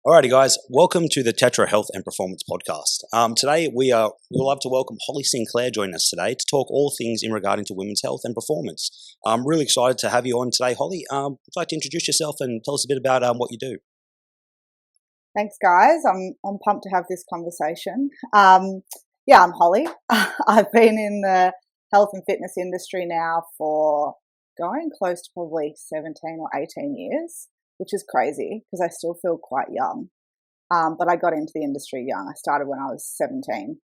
Alrighty, guys, welcome to the Tetra Health and Performance Podcast. Today, we'd love to welcome Holly Sinclair joining us today to talk all things in regarding to women's health and performance. I'm really excited to have you on today, Holly. Would you like to introduce yourself and tell us a bit about what you do? Thanks, guys. I'm pumped to have this conversation. I'm Holly. I've been in the health and fitness industry now for going close to probably 17 or 18 years, which is crazy because I still feel quite young. But I got into the industry young. I started when I was 17.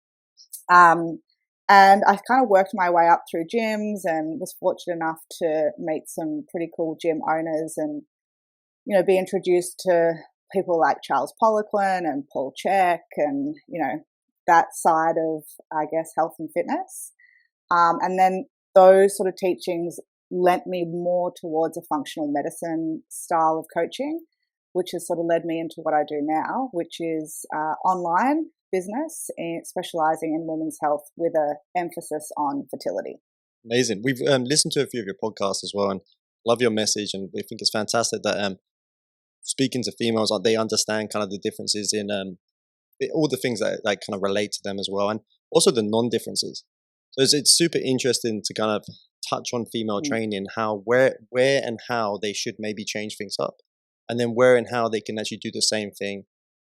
And I kind of worked my way up through gyms and was fortunate enough to meet some pretty cool gym owners and, be introduced to people like Charles Poliquin and Paul Chek and, that side of, I guess, health and fitness. And then those sort of teachings lent me more towards a functional medicine style of coaching, which has sort of led me into what I do now, which is online business and specializing in women's health with an emphasis on fertility. Amazing. We've listened to a few of your podcasts as well and love your message. And we think it's fantastic that speaking to females, they understand kind of the differences in all the things that kind of relate to them as well. And also the non-differences. So it's super interesting to kind of touch on female training, where and how they should maybe change things up, and then where and how they can actually do the same thing,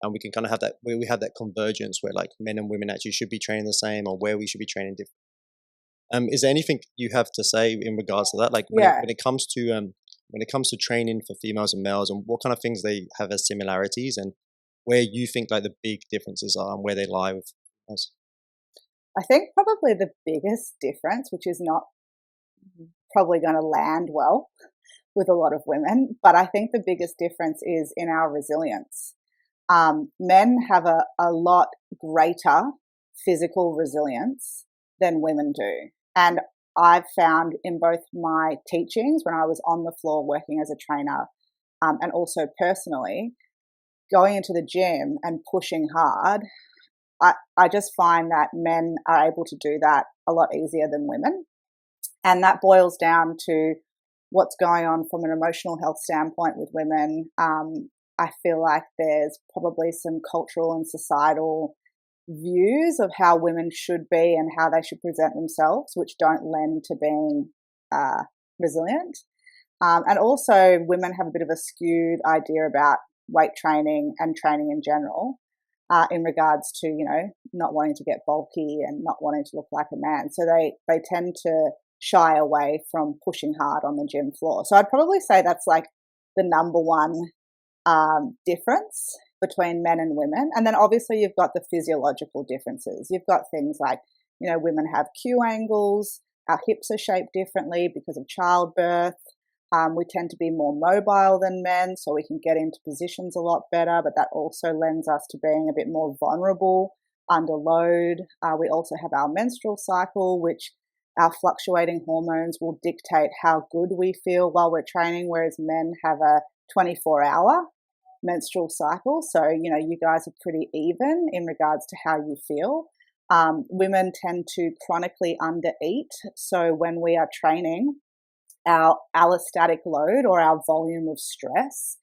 and we can kind of have that where we have that convergence where like men and women actually should be training the same, or where we should be training different. Is there anything you have to say in regards to that, like when it comes to training for females and males, and what kind of things they have as similarities, and where you think like the big differences are and where they lie with us? I think probably the biggest difference, which is not probably going to land well with a lot of women, but I think the biggest difference is in our resilience. Men have a lot greater physical resilience than women do. And I've found in both my teachings when I was on the floor working as a trainer and also personally going into the gym and pushing hard, I just find that men are able to do that a lot easier than women. And that boils down to what's going on from an emotional health standpoint with women. I feel like there's probably some cultural and societal views of how women should be and how they should present themselves, which don't lend to being resilient. And also women have a bit of a skewed idea about weight training and training in general in regards to, not wanting to get bulky and not wanting to look like a man. So they tend to shy away from pushing hard on the gym floor. So I'd probably say that's like the number one difference between men and women. And then obviously you've got the physiological differences. You've got things like, women have Q angles, our hips are shaped differently because of childbirth. We tend to be more mobile than men, so we can get into positions a lot better, but that also lends us to being a bit more vulnerable under load. We also have our menstrual cycle, which our fluctuating hormones will dictate how good we feel while we're training, whereas men have a 24-hour menstrual cycle. So, you guys are pretty even in regards to how you feel. Women tend to chronically undereat. So when we are training, our allostatic load or our volume of stress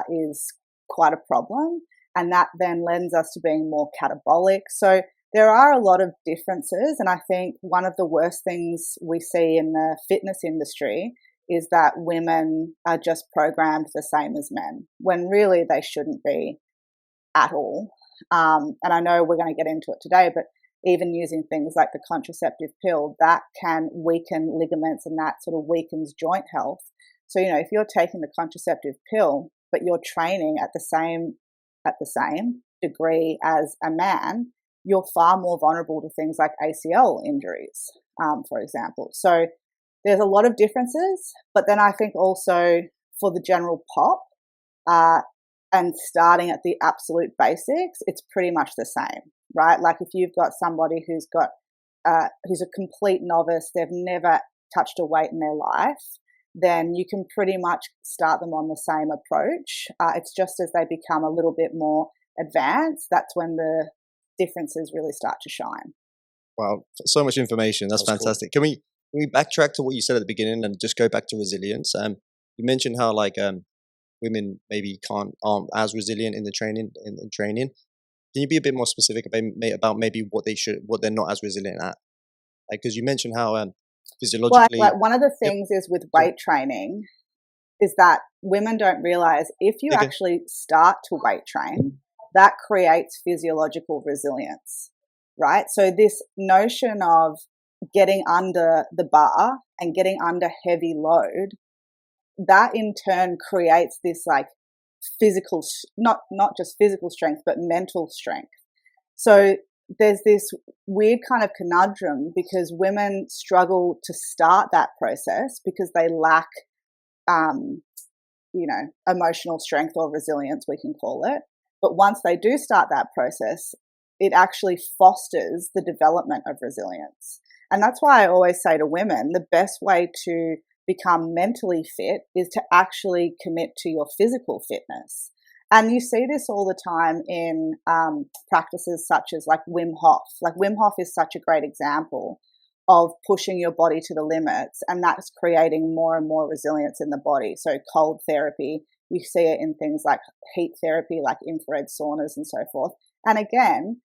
is quite a problem. And that then lends us to being more catabolic. So there are a lot of differences. And I think one of the worst things we see in the fitness industry is that women are just programmed the same as men, when really they shouldn't be at all. And I know we're going to get into it today, but even using things like the contraceptive pill, that can weaken ligaments and that sort of weakens joint health. So, if you're taking the contraceptive pill, but you're training at the same degree as a man, you're far more vulnerable to things like ACL injuries, for example. So there's a lot of differences, but then I think also for the general pop and starting at the absolute basics, it's pretty much the same, right? Like if you've got somebody who's a complete novice, they've never touched a weight in their life, then you can pretty much start them on the same approach. It's just as they become a little bit more advanced, that's when the differences really start to shine. Wow, so much information. That's fantastic. Cool. Can we backtrack to what you said at the beginning and just go back to resilience? You mentioned how women maybe aren't as resilient in the training in training. Can you be a bit more specific about maybe what they're not as resilient at? Like, because you mentioned how physiologically. Like one of the Yep. things is with weight training is that women don't realize if you actually start to weight train, that creates physiological resilience, right? So this notion of getting under the bar and getting under heavy load, that in turn creates this like physical, not just physical strength, but mental strength. So there's this weird kind of conundrum because women struggle to start that process because they lack, emotional strength or resilience, we can call it. But once they do start that process, it actually fosters the development of resilience. And that's why I always say to women, the best way to become mentally fit is to actually commit to your physical fitness. And you see this all the time in practices such as like Wim Hof. Like Wim Hof is such a great example of pushing your body to the limits, and that's creating more and more resilience in the body. So cold therapy, you see it in things like heat therapy, like infrared saunas and so forth. And again,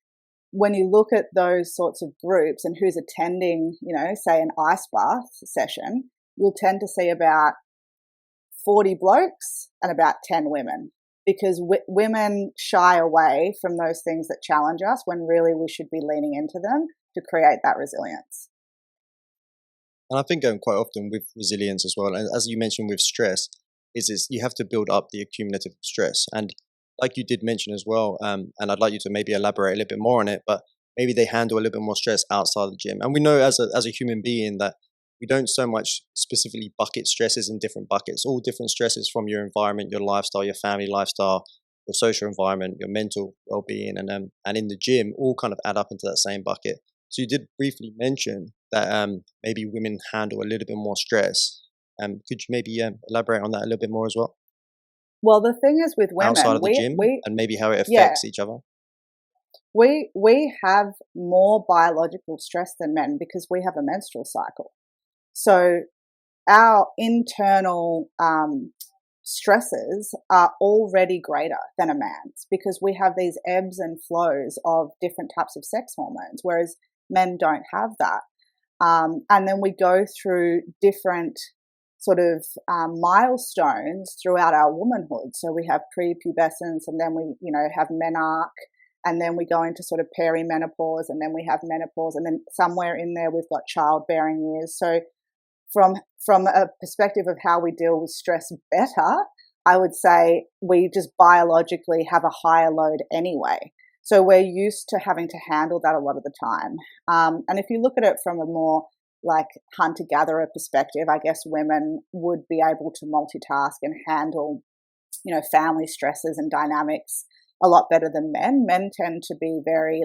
when you look at those sorts of groups and who's attending, say an ice bath session, you'll tend to see about 40 blokes and about 10 women, because women shy away from those things that challenge us when really we should be leaning into them to create that resilience. And I think quite often with resilience as well, and as you mentioned with stress, is you have to build up the accumulative stress. And like you did mention as well, and I'd like you to maybe elaborate a little bit more on it, but maybe they handle a little bit more stress outside the gym. And we know as a human being that we don't so much specifically bucket stresses in different buckets, all different stresses from your environment, your lifestyle, your family lifestyle, your social environment, your mental well-being, and in the gym all kind of add up into that same bucket. So you did briefly mention that maybe women handle a little bit more stress. Could you maybe elaborate on that a little bit more as well? Well, the thing is with women, outside of the gym, and maybe how it affects each other. We have more biological stress than men because we have a menstrual cycle. So our internal stresses are already greater than a man's because we have these ebbs and flows of different types of sex hormones, whereas men don't have that. And then we go through different sort of milestones throughout our womanhood. So we have prepubescence, and then we, have menarche, and then we go into sort of perimenopause, and then we have menopause, and then somewhere in there we've got childbearing years. So from a perspective of how we deal with stress better, I would say we just biologically have a higher load anyway. So we're used to having to handle that a lot of the time. And if you look at it from a more like hunter-gatherer perspective, I guess women would be able to multitask and handle, family stresses and dynamics a lot better than men. Men tend to be very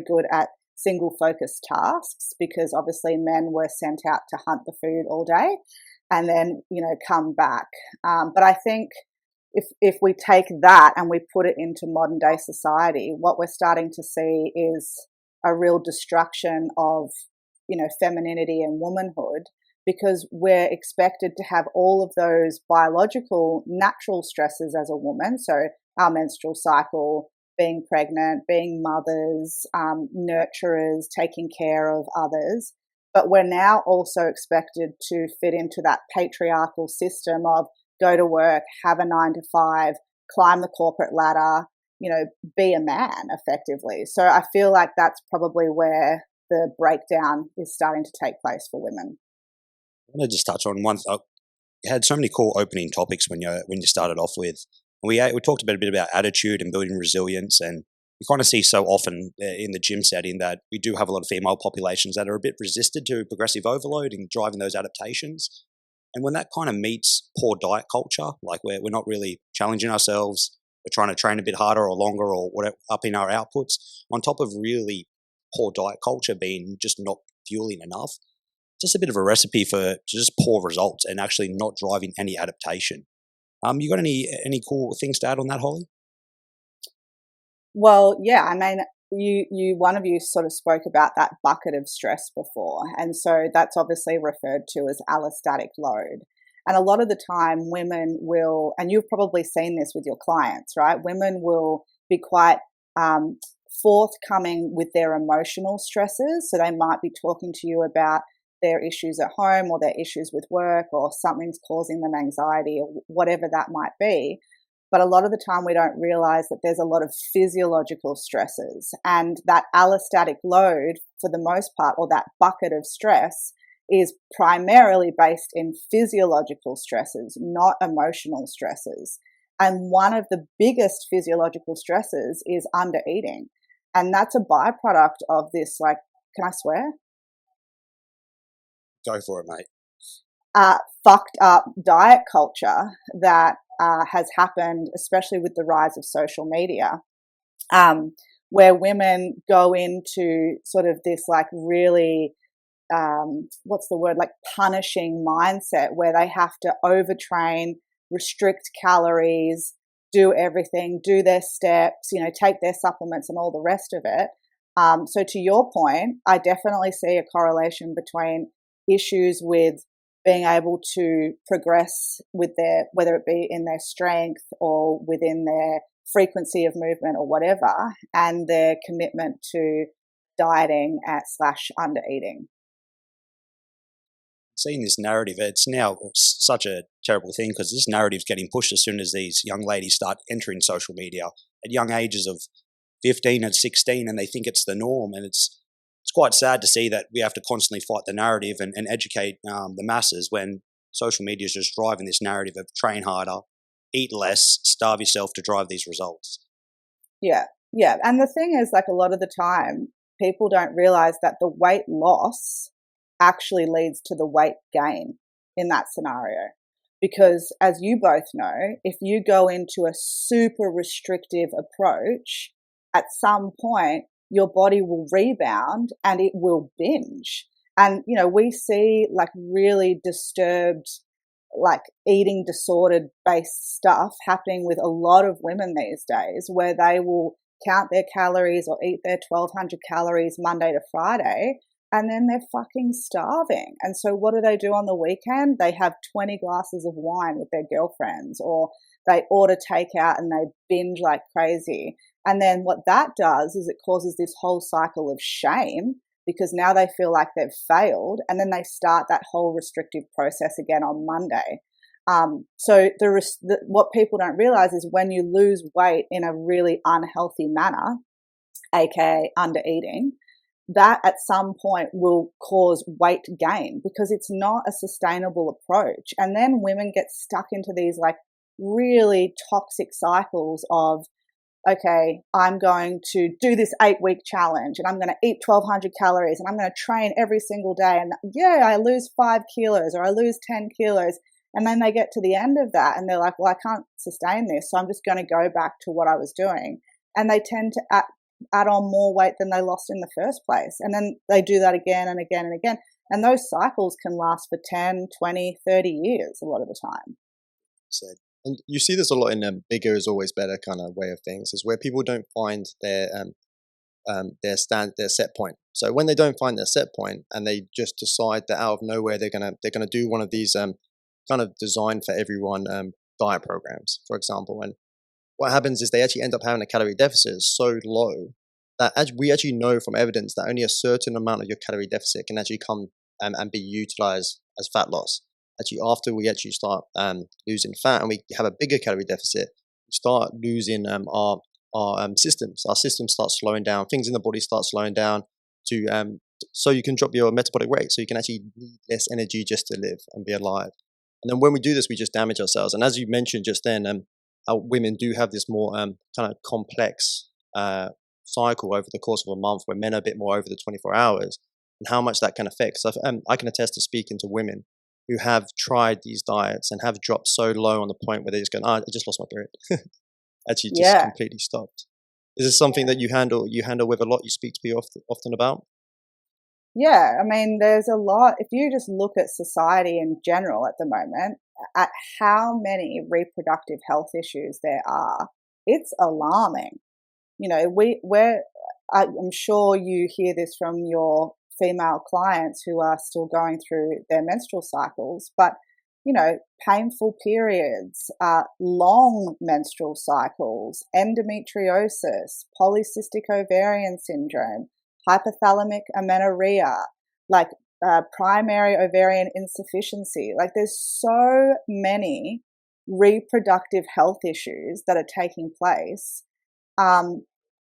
good at single focused tasks because obviously men were sent out to hunt the food all day and then, come back. But I think if we take that and we put it into modern day society, what we're starting to see is a real destruction of, femininity and womanhood, because we're expected to have all of those biological, natural stresses as a woman. So our menstrual cycle, being pregnant, being mothers, nurturers, taking care of others. But we're now also expected to fit into that patriarchal system of go to work, have a 9 to 5, climb the corporate ladder, be a man effectively. So I feel like that's probably where the breakdown is starting to take place for women. I want to just touch on one. You had so many cool opening topics when you started off with. We talked a bit about attitude and building resilience, and we kind of see so often in the gym setting that we do have a lot of female populations that are a bit resistant to progressive overload and driving those adaptations. And when that kind of meets poor diet culture, like we're not really challenging ourselves, we're trying to train a bit harder or longer or whatever, upping our outputs, on top of really poor diet culture being just not fueling enough, just a bit of a recipe for just poor results and actually not driving any adaptation. You got any cool things to add on that, Holly? Well, yeah, I mean, one of you sort of spoke about that bucket of stress before. And so that's obviously referred to as allostatic load. And a lot of the time women will, and you've probably seen this with your clients, right? Women will be quite forthcoming with their emotional stresses. So they might be talking to you about their issues at home or their issues with work, or something's causing them anxiety or whatever that might be. But a lot of the time we don't realize that there's a lot of physiological stresses, and that allostatic load, for the most part, or that bucket of stress, is primarily based in physiological stresses, not emotional stresses. And one of the biggest physiological stresses is undereating. And that's a byproduct of this, like, can I swear? Go for it, mate. Fucked up diet culture that has happened, especially with the rise of social media, where women go into sort of this like really, what's the word, like punishing mindset, where they have to overtrain, restrict calories, do everything, do their steps, take their supplements and all the rest of it. So to your point, I definitely see a correlation between issues with being able to progress with their, whether it be in their strength or within their frequency of movement or whatever, and their commitment to dieting / undereating. Seeing this narrative, it's now such a terrible thing, because this narrative's getting pushed as soon as these young ladies start entering social media at young ages of 15 and 16, and they think it's the norm. And it's quite sad to see that we have to constantly fight the narrative and educate the masses, when social media is just driving this narrative of train harder, eat less, starve yourself to drive these results. Yeah. And the thing is, like, a lot of the time people don't realize that the weight loss actually leads to the weight gain in that scenario. Because as you both know, if you go into a super restrictive approach, at some point your body will rebound and it will binge. And, we see like really disturbed, like eating disordered based stuff happening with a lot of women these days, where they will count their calories or eat their 1,200 calories Monday to Friday, and then they're fucking starving. And so what do they do on the weekend? They have 20 glasses of wine with their girlfriends, or they order takeout and they binge like crazy. And then what that does is it causes this whole cycle of shame, because now they feel like they've failed, and then they start that whole restrictive process again on Monday. So what people don't realize is when you lose weight in a really unhealthy manner, aka undereating, that at some point will cause weight gain, because it's not a sustainable approach. And then women get stuck into these like really toxic cycles of, okay, I'm going to do this 8-week challenge and I'm going to eat 1,200 calories and I'm going to train every single day. And yeah, I lose 5 kilos or I lose 10 kilos. And then they get to the end of that and they're like, well, I can't sustain this, so I'm just going to go back to what I was doing. And they tend to add on more weight than they lost in the first place. And then they do that again and again and again. And those cycles can last for 10, 20, 30 years a lot of the time. And you see this a lot in bigger is always better kind of way of things, is where people don't find their set point. So when they don't find their set point and they just decide that out of nowhere they're gonna do one of these kind of designed for everyone diet programs, for example, and what happens is they actually end up having a calorie deficit so low that we actually know from evidence that only a certain amount of your calorie deficit can actually come and be utilized as fat loss. Actually, after we actually start losing fat and we have a bigger calorie deficit, we start losing our systems. Our systems start slowing down. Things in the body start slowing down so you can drop your metabolic rate, so you can actually need less energy just to live and be alive. And then when we do this, we just damage ourselves. And as you mentioned just then, women do have this more kind of complex cycle over the course of a month, where men are a bit more over the 24 hours, and how much that can affect. So I can attest to speaking to women who have tried these diets and have dropped so low on the point where they just go, I just lost my period. Actually just completely stopped. Is this something that you handle with a lot, you speak to people often about? Yeah, I mean, there's a lot. If you just look at society in general at the moment, at how many reproductive health issues there are, it's alarming. I'm sure you hear this from your female clients who are still going through their menstrual cycles, but painful periods, long menstrual cycles, endometriosis, polycystic ovarian syndrome, hypothalamic amenorrhea, like primary ovarian insufficiency. Like there's so many reproductive health issues that are taking place.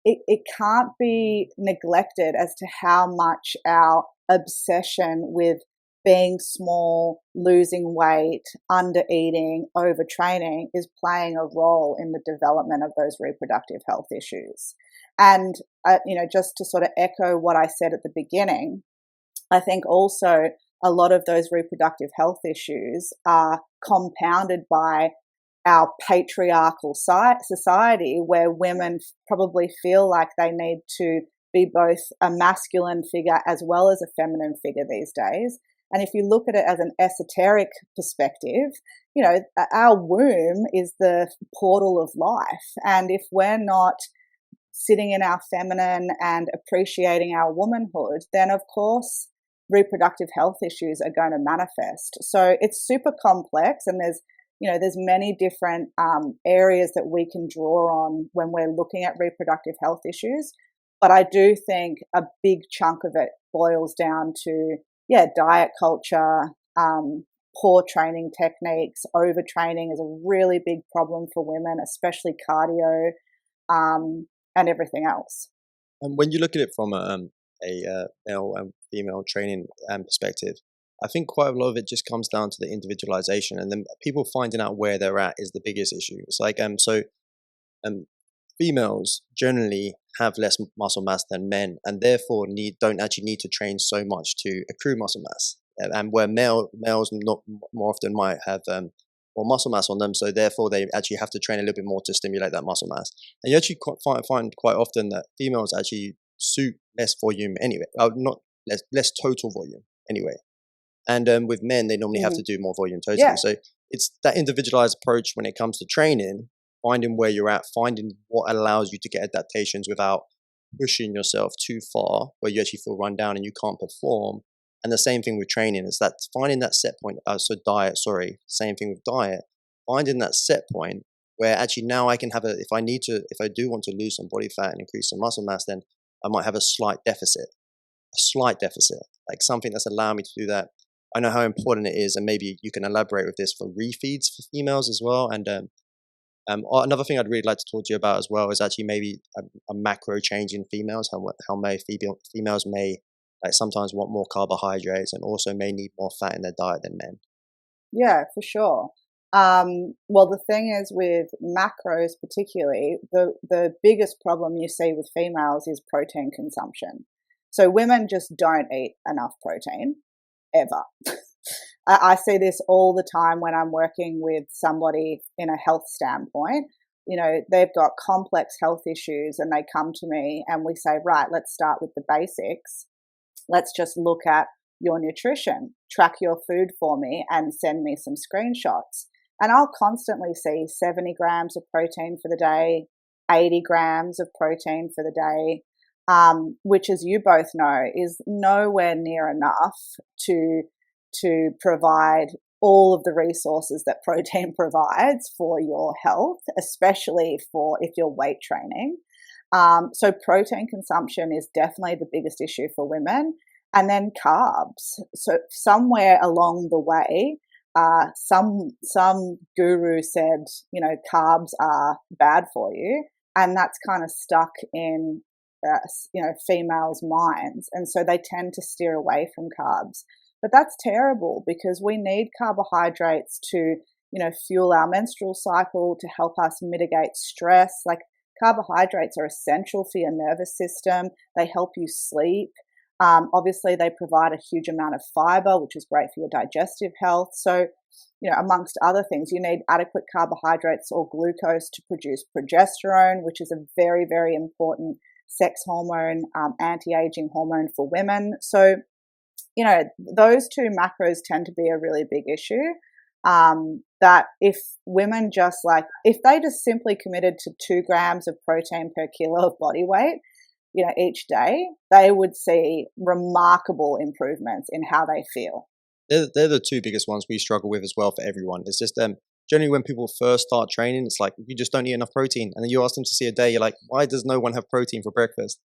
It can't be neglected as to how much our obsession with being small, losing weight, under eating, overtraining is playing a role in the development of those reproductive health issues. And, just to sort of echo what I said at the beginning, I think also a lot of those reproductive health issues are compounded by our patriarchal society, where women probably feel like they need to be both a masculine figure as well as a feminine figure these days. And if you look at it as an esoteric perspective, our womb is the portal of life. And if we're not sitting in our feminine and appreciating our womanhood, then of course reproductive health issues are going to manifest. So it's super complex, and there's many different areas that we can draw on when we're looking at reproductive health issues. But I do think a big chunk of it boils down to, diet culture, poor training techniques. Overtraining is a really big problem for women, especially cardio, and everything else. And when you look at it from a male and female training perspective, I think quite a lot of it just comes down to the individualization, and then people finding out where they're at is the biggest issue. It's like females generally have less muscle mass than men, and therefore don't actually need to train so much to accrue muscle mass. And where males not more often might have more muscle mass on them, so therefore they actually have to train a little bit more to stimulate that muscle mass. And you actually find quite often that females actually suit less volume anyway, not less total volume anyway. And with men, they normally have to do more volume totally. Yeah. So it's that individualized approach when it comes to training, finding where you're at, finding what allows you to get adaptations without pushing yourself too far, where you actually feel run down and you can't perform. And the same thing with training is that finding that set point. Same thing with diet, finding that set point where actually now I can have if I do want to lose some body fat and increase some muscle mass, then I might have a slight deficit, like something that's allowing me to do that. I know how important it is, and maybe you can elaborate with this for refeeds for females as well. And another thing I'd really like to talk to you about as well is actually maybe a macro change in females, how females may sometimes want more carbohydrates and also may need more fat in their diet than men. Yeah, for sure. Well, the thing is with macros particularly, the biggest problem you see with females is protein consumption. So women just don't eat enough protein, ever. I see this all the time when I'm working with somebody in a health standpoint. They've got complex health issues and they come to me and we say, right, let's start with the basics. Let's just look at your nutrition, track your food for me and send me some screenshots. And I'll constantly see 70 grams of protein for the day, 80 grams of protein for the day, which, as you both know, is nowhere near enough to provide all of the resources that protein provides for your health, especially if you're weight training. So protein consumption is definitely the biggest issue for women. And then carbs. So somewhere along the way, some guru said, carbs are bad for you. And that's kind of stuck in, females' minds. And so they tend to steer away from carbs. But that's terrible because we need carbohydrates to, fuel our menstrual cycle, to help us mitigate stress. Like carbohydrates are essential for your nervous system. They help you sleep. Obviously, they provide a huge amount of fiber, which is great for your digestive health. So, amongst other things, you need adequate carbohydrates or glucose to produce progesterone, which is a very, very important sex hormone, anti-aging hormone for women. So, those two macros tend to be a really big issue. That if women if they just simply committed to 2 grams of protein per kilo of body weight, each day, they would see remarkable improvements in how they feel. They're the two biggest ones we struggle with as well for everyone. It's just generally when people first start training, it's like you just don't eat enough protein, and then you ask them to see a day, you're like, why does no one have protein for breakfast?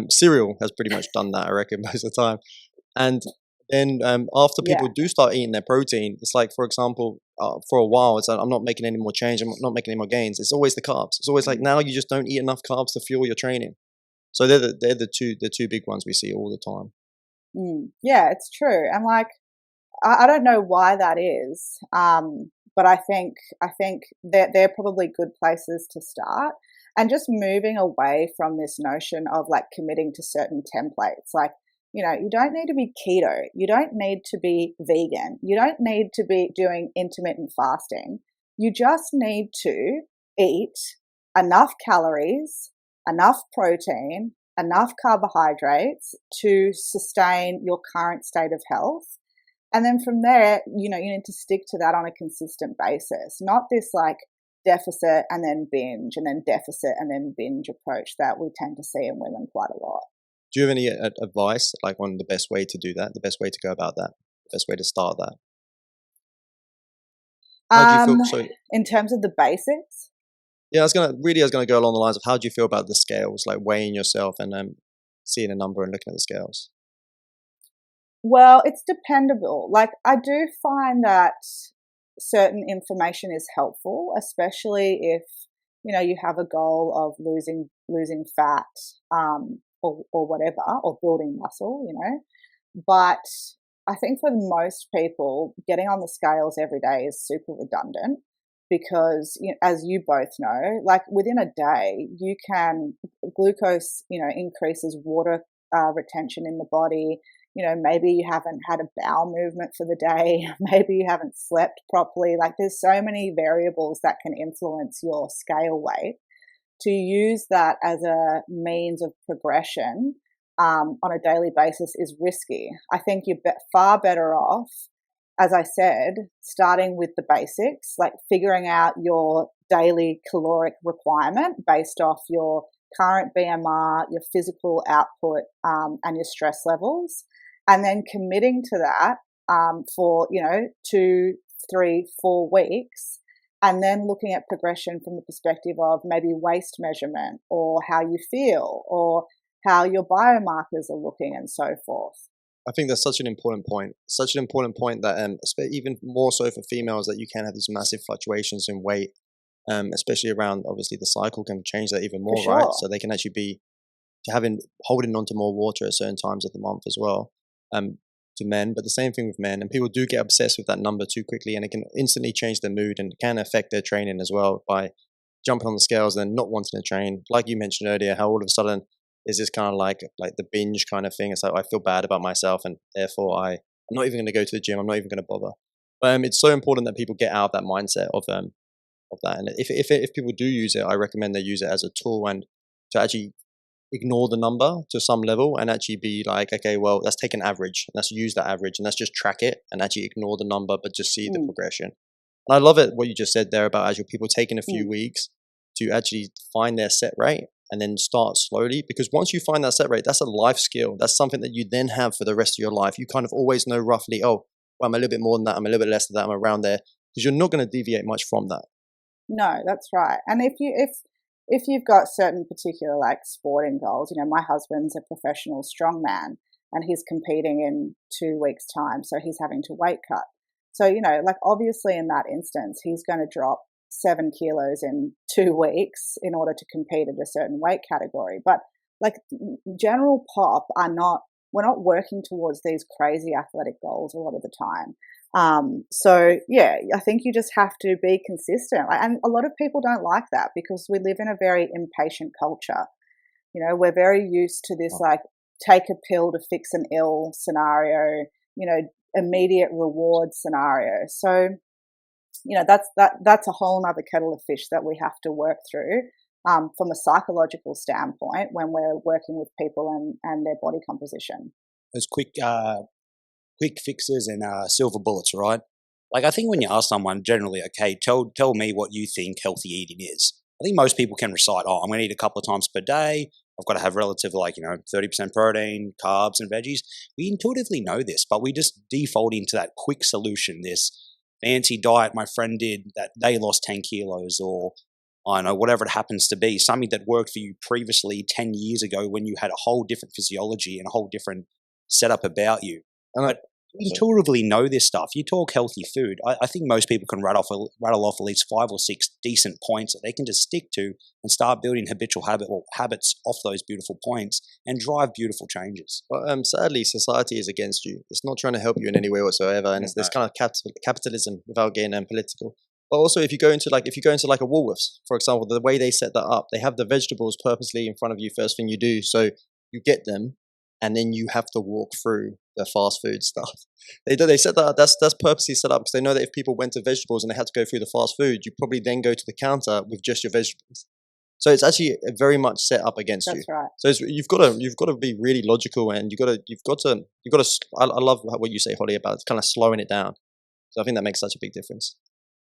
Cereal has pretty much done that, I reckon, most of the time. And then after people do start eating their protein, it's like, for example, for a while, it's like, I'm not making any more change, I'm not making any more gains. It's always the carbs. It's always like now you just don't eat enough carbs to fuel your training. So they're the two big ones we see all the time. Yeah, it's true. And like, I don't know why that is, but I think they're probably good places to start, and just moving away from this notion of like committing to certain templates. Like, you know, you don't need to be keto, you don't need to be vegan, you don't need to be doing intermittent fasting. You just need to eat enough calories, enough protein, enough carbohydrates to sustain your current state of health. And then from there, you know, you need to stick to that on a consistent basis, not this like deficit and then binge and then deficit and then binge approach that we tend to see in women quite a lot. Do you have any advice, like on the best way to do that, the best way to go about that, the best way to start that? How do you feel? So, in terms of the basics? Yeah, I was gonna go along the lines of how do you feel about the scales, like weighing yourself and seeing a number and looking at the scales? Well, it's dependable. Like, I do find that certain information is helpful, especially if, you know, you have a goal of losing fat, or whatever, or building muscle, you know. But I think for most people, getting on the scales every day is super redundant because, you know, as you both know, like within a day, you can, glucose, you know, increases water retention in the body. You know, maybe you haven't had a bowel movement for the day. Maybe you haven't slept properly. Like, there's so many variables that can influence your scale weight. To use that as a means of progression on a daily basis is risky. I think you're far better off, as I said, starting with the basics, like figuring out your daily caloric requirement based off your current BMR, your physical output, and your stress levels, and then committing to that for, you know, 2, 3, 4 weeks, and then looking at progression from the perspective of maybe waist measurement or how you feel or how your biomarkers are looking and so forth. I think that's such an important point. Such an important point that even more so for females, that you can have these massive fluctuations in weight, especially around, obviously the cycle can change that even more, sure. right? So they can actually be holding on to more water at certain times of the month as well. To men, but the same thing with men, and people do get obsessed with that number too quickly, and it can instantly change their mood and can affect their training as well by jumping on the scales and not wanting to train. Like you mentioned earlier, how all of a sudden is this kind of like the binge kind of thing. It's like I feel bad about myself, and therefore I'm not even going to go to the gym. I'm not even going to bother. But it's so important that people get out of that mindset of that. And if people do use it, I recommend they use it as a tool and to actually ignore the number to some level and actually be like, okay, well, let's take an average and let's use that average and let's just track it and actually ignore the number, but just see the progression. And I love it what you just said there about actually people taking a few weeks to actually find their set rate and then start slowly, because once you find that set rate, that's a life skill. That's something that you then have for the rest of your life. You kind of always know roughly, oh, well, I'm a little bit more than that, I'm a little bit less than that, I'm around there, because you're not going to deviate much from that. No, that's right. And if you've got certain particular like sporting goals, you know, my husband's a professional strongman and he's competing in 2 weeks' time, so he's having to weight cut. So, you know, like obviously in that instance, he's going to drop 7 kilos in 2 weeks in order to compete at a certain weight category. But like general pop we're not working towards these crazy athletic goals a lot of the time. So yeah, I think you just have to be consistent. And a lot of people don't like that because we live in a very impatient culture. You know, we're very used to this like take a pill to fix an ill scenario, you know, immediate reward scenario. So, you know, that's a whole nother kettle of fish that we have to work through from a psychological standpoint when we're working with people and their body composition. Those quick fixes and silver bullets, right? Like I think when you ask someone generally, okay, tell me what you think healthy eating is. I think most people can recite, oh, I'm going to eat a couple of times per day. I've got to have relative 30% protein, carbs and veggies. We intuitively know this, but we just default into that quick solution, this fancy diet my friend did that they lost 10 kilos, or I don't know, whatever it happens to be, something that worked for you previously 10 years ago when you had a whole different physiology and a whole different setup about you. But we intuitively know this stuff. You talk healthy food, I think most people can rattle off at least 5 or 6 decent points that they can just stick to and start building habitual habits off those beautiful points and drive beautiful changes. But sadly, society is against you. It's not trying to help you in any way whatsoever, and it's this kind of capitalism without getting political. But also, if you go into like a Woolworths, for example, the way they set that up, they have the vegetables purposely in front of you first thing you do, so you get them, and then you have to walk through the fast food stuff. They set that up, that's purposely set up because they know that if people went to vegetables and they had to go through the fast food, you probably then go to the counter with just your vegetables. So it's actually very much set up against you. That's right. So you've got to be really logical, and you've got to. I love what you say, Holly, about kind of slowing it down. So I think that makes such a big difference.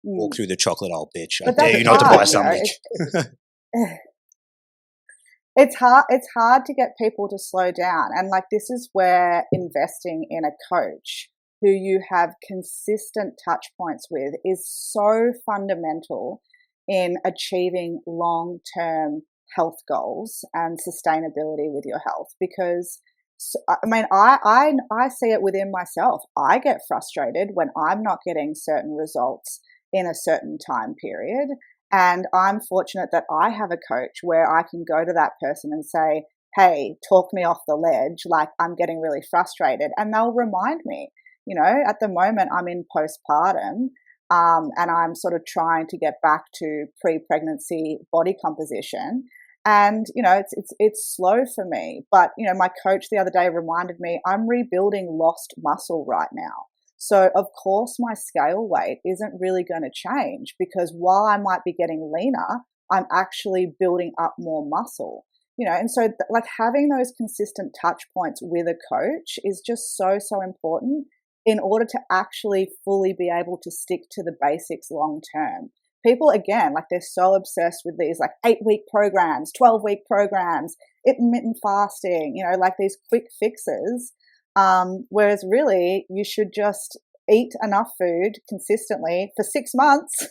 Walk through the chocolate, old bitch. But I dare you not to buy something. It's hard to get people to slow down. And like, this is where investing in a coach who you have consistent touch points with is so fundamental in achieving long-term health goals and sustainability with your health. Because I mean, I see it within myself. I get frustrated when I'm not getting certain results in a certain time period. And I'm fortunate that I have a coach where I can go to that person and say, hey, talk me off the ledge. Like, I'm getting really frustrated. And they'll remind me, at the moment I'm in postpartum, and I'm sort of trying to get back to pre-pregnancy body composition. And, it's slow for me. But, my coach the other day reminded me I'm rebuilding lost muscle right now. So, of course, my scale weight isn't really going to change because while I might be getting leaner, I'm actually building up more muscle, and so like having those consistent touch points with a coach is just so, so important in order to actually fully be able to stick to the basics long term. People, again, like they're so obsessed with these like 8-week programs, 12-week programs, intermittent fasting, like these quick fixes. Whereas really you should just eat enough food consistently for 6 months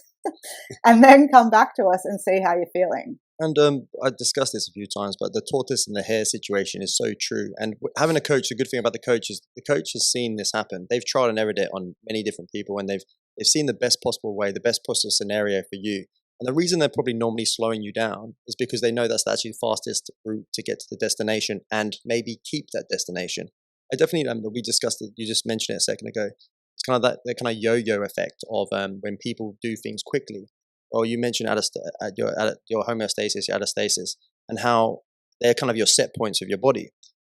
and then come back to us and see how you're feeling. And I discussed this a few times, but the tortoise and the hare situation is so true. And having a coach, the good thing about the coach is the coach has seen this happen. They've tried and errored it on many different people, and they've seen the best possible way, the best possible scenario for you. And the reason they're probably normally slowing you down is because they know that's actually the fastest route to get to the destination and maybe keep that destination. I definitely, we discussed it, you just mentioned it a second ago. It's kind of that kind of yo-yo effect of when people do things quickly. Or you mentioned your homeostasis, your allostasis, and how they're kind of your set points of your body.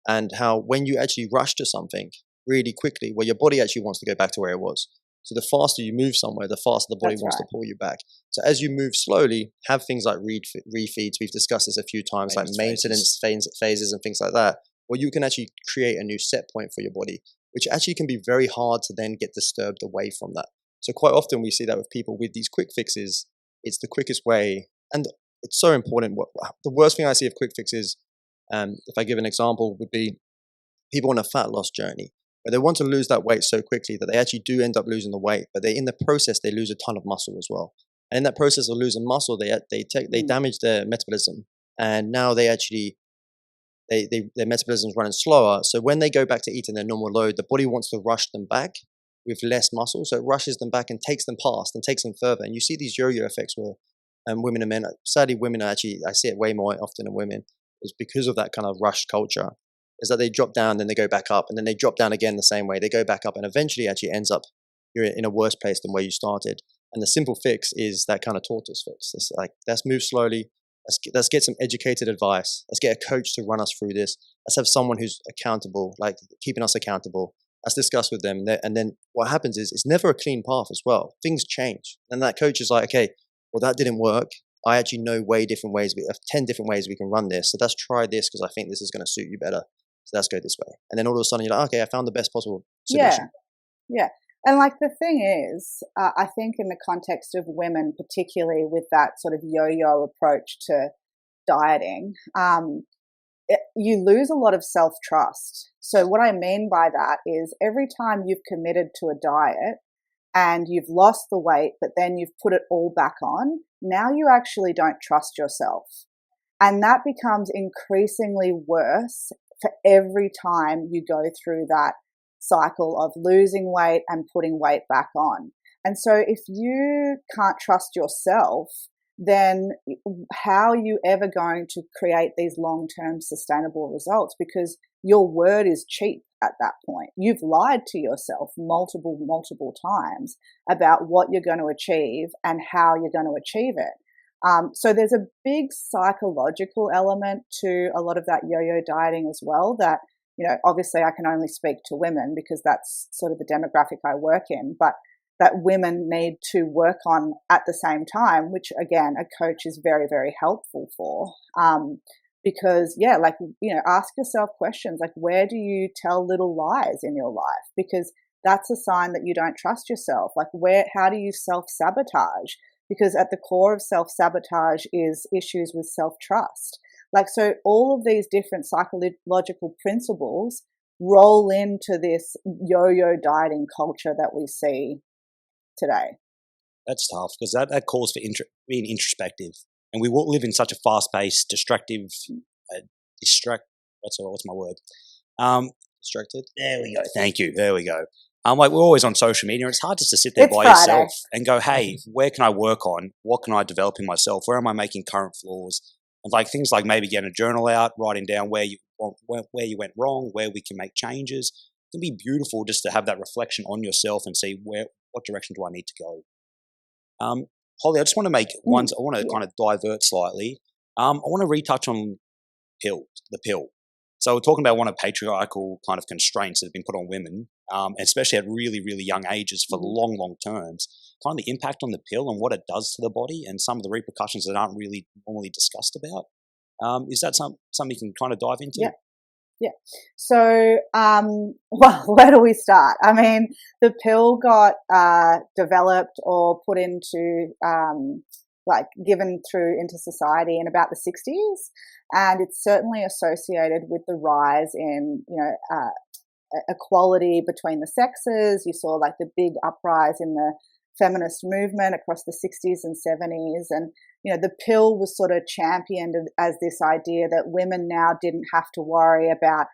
And how when you actually rush to something really quickly, well, your body actually wants to go back to where it was. So the faster you move somewhere, the faster the body wants to pull you back. So as you move slowly, have things like refeeds. We've discussed this a few times, like maintenance phases and things like that. Well, you can actually create a new set point for your body, which actually can be very hard to then get disturbed away from that. So quite often we see that with people with these quick fixes, it's the quickest way. And it's so important. The worst thing I see of quick fixes, if I give an example, would be people on a fat loss journey, where they want to lose that weight so quickly that they actually do end up losing the weight, but in the process, they lose a ton of muscle as well. And in that process of losing muscle, they damage their metabolism. And now they actually, their metabolism is running slower. So when they go back to eating their normal load, the body wants to rush them back with less muscle. So it rushes them back and takes them past and takes them further. And you see these yo-yo effects where women and men, sadly women are actually, I see it way more often than women, is because of that kind of rush culture, is that they drop down, then they go back up, and then they drop down again the same way. They go back up and eventually actually ends up, you're in a worse place than where you started. And the simple fix is that kind of tortoise fix. It's like, let's move slowly. Let's get some educated advice. Let's get a coach to run us through this. Let's have someone who's accountable, like keeping us accountable. Let's discuss with them. And then what happens is it's never a clean path as well. Things change. And that coach is like, okay, well, that didn't work. I actually know way different ways. We have 10 different ways we can run this. So let's try this because I think this is going to suit you better. So let's go this way. And then all of a sudden you're like, okay, I found the best possible solution. Yeah. And like the thing is, I think in the context of women, particularly with that sort of yo-yo approach to dieting, you lose a lot of self-trust. So what I mean by that is every time you've committed to a diet and you've lost the weight, but then you've put it all back on, now you actually don't trust yourself. And that becomes increasingly worse for every time you go through that cycle of losing weight and putting weight back on. And so if you can't trust yourself, then how are you ever going to create these long-term sustainable results? Because your word is cheap at that point. You've lied to yourself multiple times about what you're going to achieve and how you're going to achieve it. So there's a big psychological element to a lot of that yo-yo dieting as well, that, obviously I can only speak to women because that's sort of the demographic I work in, but that women need to work on at the same time, which again, a coach is very, very helpful for. Because ask yourself questions like, where do you tell little lies in your life? Because that's a sign that you don't trust yourself. Like how do you self-sabotage? Because at the core of self-sabotage is issues with self-trust. So all of these different psychological principles roll into this yo-yo dieting culture that we see today. That's tough because that calls for being introspective, and we live in such a fast-paced, distractive, what's my word? Distracted. There we go. Thank you. There we go. We're always on social media. It's hard just to sit there It's by Friday. yourself and go, hey, where can I work on? What can I develop in myself? Where am I making current flaws? And things like maybe getting a journal out, writing down where you went wrong, where we can make changes. It can be beautiful just to have that reflection on yourself and see what direction do I need to go. Holly, I just want to make I want to kind of divert slightly. I want to retouch on the pill. So we're talking about one of patriarchal kind of constraints that have been put on women, especially at really, really young ages for long terms. Kind of the impact on the pill and what it does to the body and some of the repercussions that aren't really normally discussed about. Is that something you can kind of dive into? Yeah. So, where do we start? I mean, the pill got developed or put into, given through into society in about the 60s. And it's certainly associated with the rise in, equality between the sexes. You saw the big uprise in the feminist movement across the 60s and 70s. And, the pill was sort of championed as this idea that women now didn't have to worry about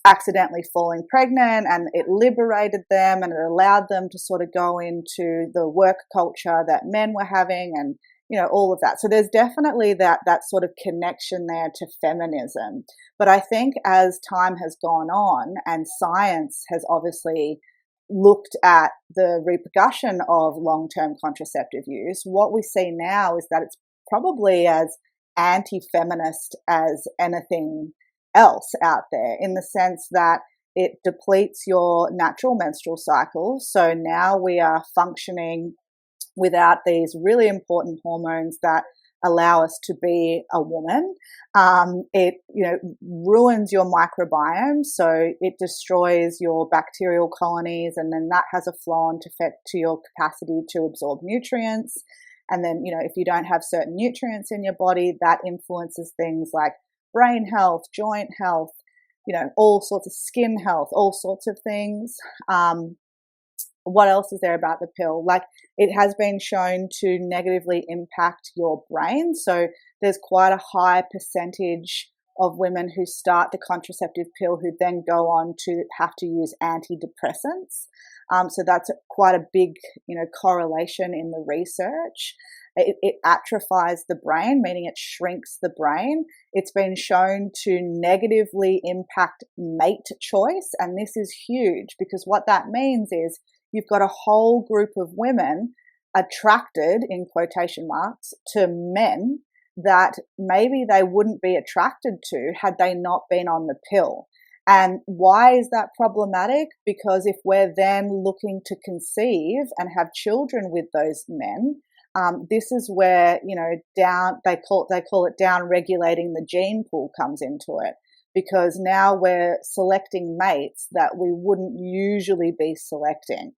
accidentally falling pregnant, and it liberated them and it allowed them to sort of go into the work culture that men were having and, all of that. So there's definitely that sort of connection there to feminism. But I think as time has gone on and science has obviously looked at the repercussion of long-term contraceptive use, what we see now is that it's probably as anti-feminist as anything else out there, in the sense that it depletes your natural menstrual cycle. So now we are functioning without these really important hormones that allow us to be a woman. It ruins your microbiome, so it destroys your bacterial colonies, and then that has a flow-on effect to your capacity to absorb nutrients. And then, if you don't have certain nutrients in your body, that influences things like brain health, joint health, all sorts of skin health, all sorts of things. What else is there about the pill? It has been shown to negatively impact your brain. So there's quite a high percentage of women who start the contraceptive pill who then go on to have to use antidepressants. So that's quite a big, correlation in the research. It atrophies the brain, meaning it shrinks the brain. It's been shown to negatively impact mate choice. And this is huge, because what that means is you've got a whole group of women attracted, in quotation marks, to men that maybe they wouldn't be attracted to had they not been on the pill. And why is that problematic? Because if we're then looking to conceive and have children with those men, this is where, they call it down regulating the gene pool comes into it, because now we're selecting mates that we wouldn't usually be selecting.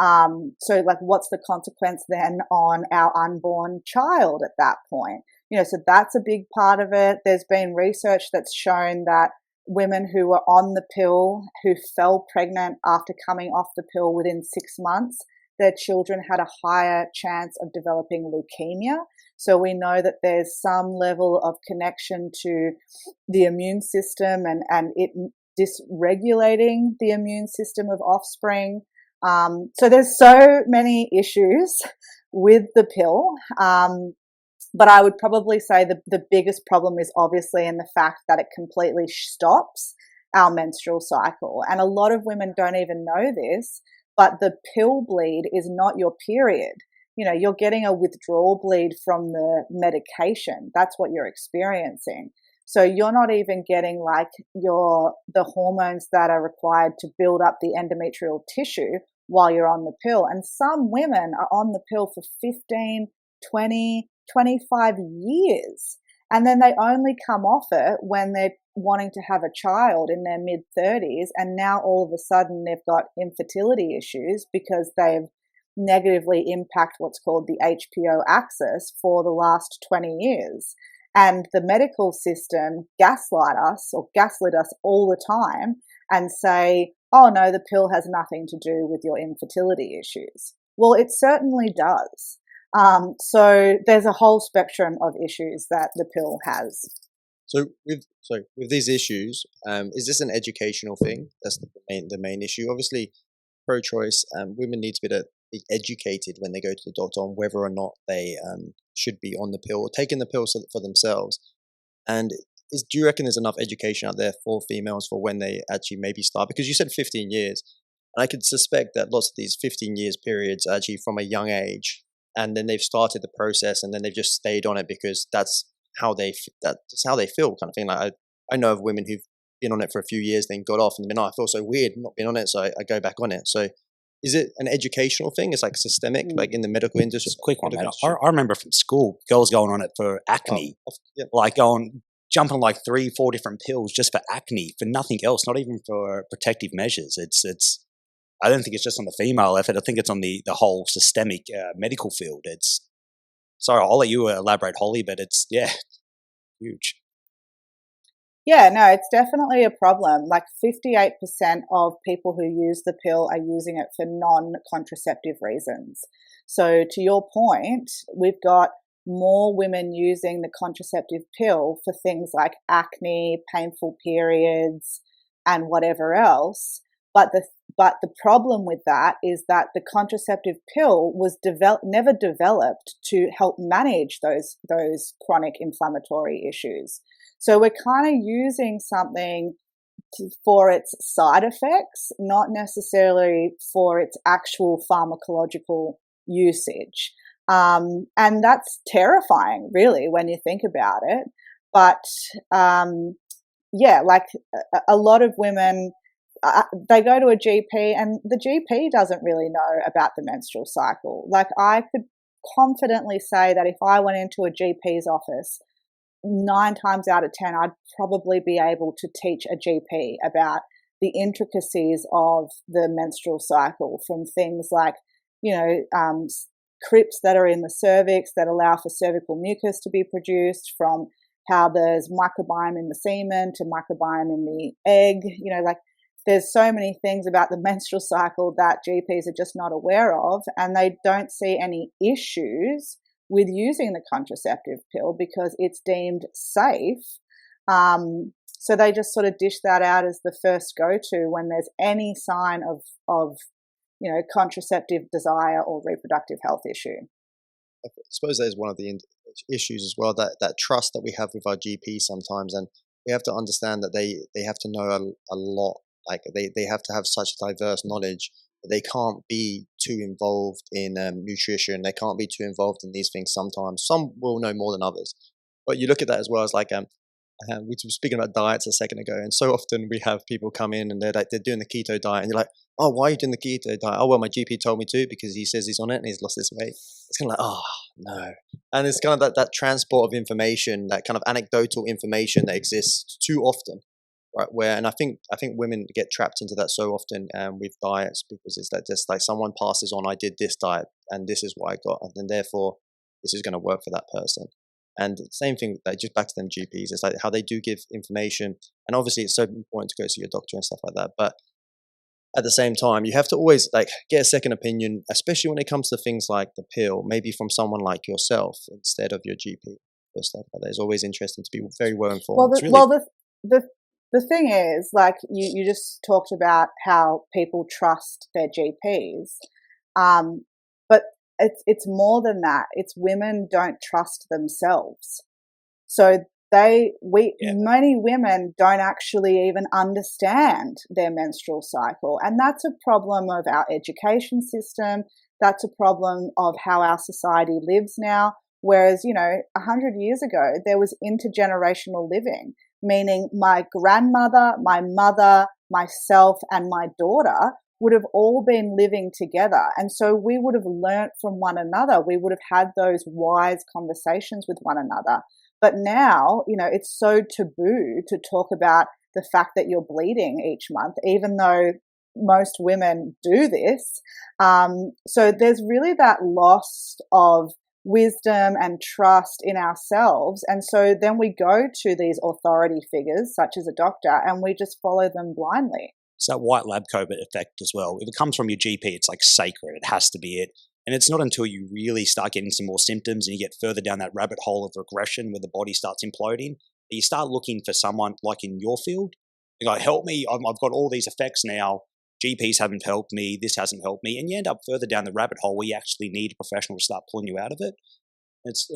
So what's the consequence then on our unborn child at that point? So that's a big part of it. There's been research that's shown that women who were on the pill, who fell pregnant after coming off the pill within 6 months, their children had a higher chance of developing leukemia. So we know that there's some level of connection to the immune system and it dysregulating the immune system of offspring. So there's so many issues with the pill. But I would probably say the biggest problem is obviously in the fact that it completely stops our menstrual cycle. And a lot of women don't even know this, but the pill bleed is not your period. You're getting a withdrawal bleed from the medication. That's what you're experiencing. So you're not even getting like the hormones that are required to build up the endometrial tissue while you're on the pill. And some women are on the pill for 15, 20, 25 years. And then they only come off it when they're wanting to have a child in their mid-30s. And now all of a sudden they've got infertility issues because they've negatively impacted what's called the HPO axis for the last 20 years. And the medical system gaslit us all the time and say, oh no, the pill has nothing to do with your infertility issues. Well, it certainly does. So there's a whole spectrum of issues that the pill has. So with these issues, is this an educational thing? That's the main issue. Obviously, pro-choice, women need to be educated when they go to the doctor on whether or not they should be on the pill or taking the pill for themselves. And do you reckon there's enough education out there for females for when they actually maybe start? Because you said 15 years, and I could suspect that lots of these 15 years periods are actually from a young age, and then they've started the process, and then they've just stayed on it because that's how they feel, kind of thing. Like I know of women who've been on it for a few years, then got off, and been, I feel so weird not being on it, so I go back on it. So is it an educational thing? It's like systemic, like in the medical industry? Just a quick one, man. I remember from school, girls going on it for acne, like jumping like 3-4 different pills just for acne, for nothing else, not even for protective measures. It's. I don't think it's just on the female effort. I think it's on the whole systemic medical field. Sorry, I'll let you elaborate, Holly, but it's huge. Yeah, no, it's definitely a problem. Like 58% of people who use the pill are using it for non-contraceptive reasons. So to your point, we've got more women using the contraceptive pill for things like acne, painful periods, and whatever else. But the problem with that is that the contraceptive pill was never developed to help manage those chronic inflammatory issues. So we're kind of using something for its side effects, not necessarily for its actual pharmacological usage. And that's terrifying, really, when you think about it. But like a lot of women, they go to a GP and the GP doesn't really know about the menstrual cycle. Like I could confidently say that if I went into a GP's office, 9 times out of 10, I'd probably be able to teach a GP about the intricacies of the menstrual cycle, from things like, crypts that are in the cervix that allow for cervical mucus to be produced, from how there's microbiome in the semen to microbiome in the egg. There's so many things about the menstrual cycle that GPs are just not aware of, and they don't see any issues with using the contraceptive pill because it's deemed safe. So they just sort of dish that out as the first go-to when there's any sign of contraceptive desire or reproductive health issue. I suppose that is one of the issues as well, that trust that we have with our GP sometimes, and we have to understand that they have to know a lot. Like they have to have such diverse knowledge. They can't be too involved in nutrition. They can't be too involved in these things sometimes. Some will know more than others. But you look at that as well as like, we were speaking about diets a second ago, and so often we have people come in and they're doing the keto diet, and you're like, oh, why are you doing the keto diet? Oh, well, my GP told me to because he says he's on it and he's lost this weight. It's kind of like, oh, no. And it's kind of that transport of information, that kind of anecdotal information that exists too often. Right, and I think women get trapped into that so often with diets, because it's that just like someone passes on, I did this diet and this is what I got, and then therefore this is going to work for that person. And same thing, like just back to them GPs, it's like how they do give information, and obviously it's so important to go see your doctor and stuff like that. But at the same time, you have to always like get a second opinion, especially when it comes to things like the pill, maybe from someone like yourself instead of your GP or stuff like that. It's always interesting to be very well informed. The thing is, like you just talked about how people trust their GPs, but it's more than that. It's women don't trust themselves. So many women don't actually even understand their menstrual cycle. And that's a problem of our education system. That's a problem of how our society lives now. Whereas, 100 years ago, there was intergenerational living, meaning my grandmother, my mother, myself, and my daughter would have all been living together. And so we would have learnt from one another. We would have had those wise conversations with one another. But now, it's so taboo to talk about the fact that you're bleeding each month, even though most women do this. So there's really that loss of wisdom and trust in ourselves. And so then we go to these authority figures, such as a doctor, and we just follow them blindly. It's that white lab coat effect as well. If it comes from your GP, it's like sacred. It has to be it. And it's not until you really start getting some more symptoms and you get further down that rabbit hole of regression where the body starts imploding, that you start looking for someone like in your field. You go, help me. I've got all these effects now. GPs haven't helped me. This hasn't helped me. And you end up further down the rabbit hole where you actually need a professional to start pulling you out of it. It's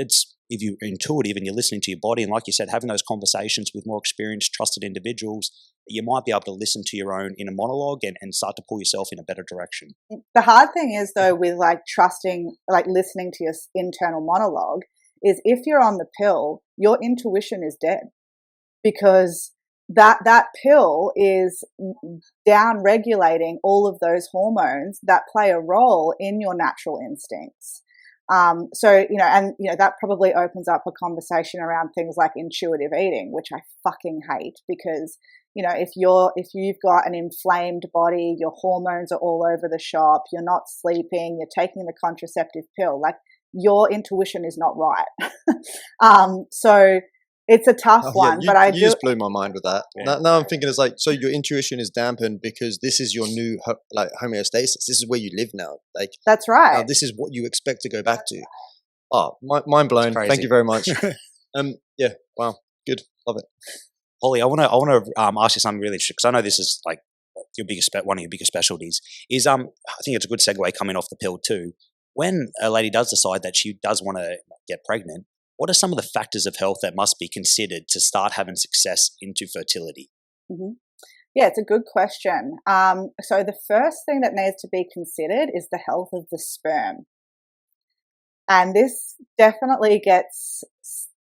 if you're intuitive and you're listening to your body, and like you said, having those conversations with more experienced, trusted individuals, you might be able to listen to your own inner monologue and start to pull yourself in a better direction. The hard thing is, though, with trusting, listening to your internal monologue, is if you're on the pill, your intuition is dead, because that pill is down regulating all of those hormones that play a role in your natural instincts. That probably opens up a conversation around things like intuitive eating, which I fucking hate, because, if you've got an inflamed body, your hormones are all over the shop, you're not sleeping, you're taking the contraceptive pill, your intuition is not right. So it's a tough one, but you just blew my mind with that. Yeah. Now I'm thinking it's like, so your intuition is dampened because this is your new homeostasis. This is where you live now. That's right. Now this is what you expect to go back to. Oh, mind blown. Thank you very much. Yeah, wow, good, love it. Holly, I want to ask you something really interesting, because I know this is like one of your biggest specialties. Is I think it's a good segue coming off the pill too. When a lady does decide that she does want to get pregnant, what are some of the factors of health that must be considered to start having success into fertility? Mm-hmm. Yeah, it's a good question. So the first thing that needs to be considered is the health of the sperm. And this definitely gets